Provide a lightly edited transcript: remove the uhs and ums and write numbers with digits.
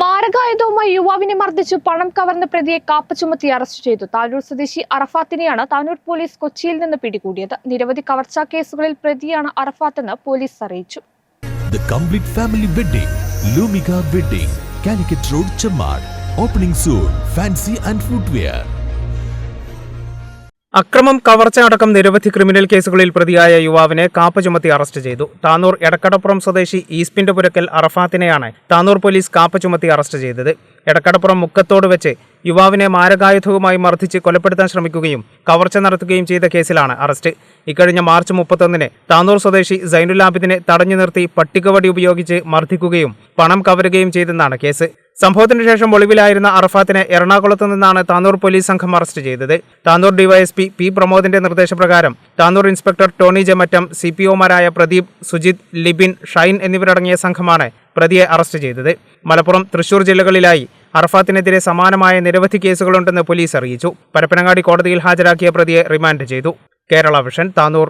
മാരകായുധവുമായി യുവാവിനെ മർദ്ദിച്ചു പണം കവർന്ന പ്രതിയെ കാപ്പ ചുമത്തി അറസ്റ്റ് ചെയ്തു. താനൂർ സ്വദേശി അറഫാത്തിനെയാണ് താനൂർ പോലീസ് കൊച്ചിയിൽ നിന്ന് പിടികൂടിയത്. നിരവധി കവർച്ചാ കേസുകളിൽ പ്രതിയാണ് അറഫാത്തെന്ന് പോലീസ് അറിയിച്ചു. The complete family wedding, Lumika Wedding, Calicut Road, Chammad. Opening soon. Fancy and footwear. അക്രമം, കവർച്ച അടക്കം നിരവധി ക്രിമിനൽ കേസുകളിൽ പ്രതിയായ യുവാവിനെ കാപ്പ ചുമത്തി അറസ്റ്റ് ചെയ്തു. താനൂർ എടക്കടപ്പുറം സ്വദേശി ഈസ്പിന്റെ പുരക്കൽ അറഫാത്തിനെയാണ് താനൂർ പോലീസ് കാപ്പ ചുമത്തി അറസ്റ്റ് ചെയ്തത്. എടക്കടപ്പുറം മുക്കത്തോട് വെച്ച് യുവാവിനെ മാരകായുധവുമായി മർദ്ദിച്ച് കൊലപ്പെടുത്താൻ ശ്രമിക്കുകയും കവർച്ച നടത്തുകയും ചെയ്ത കേസിലാണ് അറസ്റ്റ്. ഇക്കഴിഞ്ഞ മാർച്ച് 31 താനൂർ സ്വദേശി സൈനുൽ ആബിദിനെ തടഞ്ഞു നിർത്തി പട്ടികവടി ഉപയോഗിച്ച് മർദ്ദിക്കുകയും പണം കവരുകയും ചെയ്തെന്നാണ് കേസ്. സംഭവത്തിന് ശേഷം ഒളിവിലായിരുന്ന അറഫാത്തിനെ എറണാകുളത്ത് നിന്നാണ് താനൂർ പോലീസ് സംഘം അറസ്റ്റ് ചെയ്തത്. താനൂർ ഡിവൈഎസ്പി പി പ്രമോദിന്റെ നിർദ്ദേശപ്രകാരം താനൂർ ഇൻസ്പെക്ടർ ടോണി ജമറ്റം, CPOമാരായ പ്രദീപ്, സുജിത്, ലിബിൻ, ഷൈൻ എന്നിവരടങ്ങിയ സംഘമാണ് പ്രതിയെ അറസ്റ്റ് ചെയ്തത്. മലപ്പുറം, തൃശൂർ ജില്ലകളിലായി അറഫാത്തിനെതിരെ സമാനമായ നിരവധി കേസുകളുണ്ടെന്ന് പോലീസ് അറിയിച്ചു. പരപ്പനങ്ങാടി കോടതിയിൽ ഹാജരാക്കിയ പ്രതിയെ റിമാൻഡ് ചെയ്തു. കേരള വിഷൻ, താനൂർ.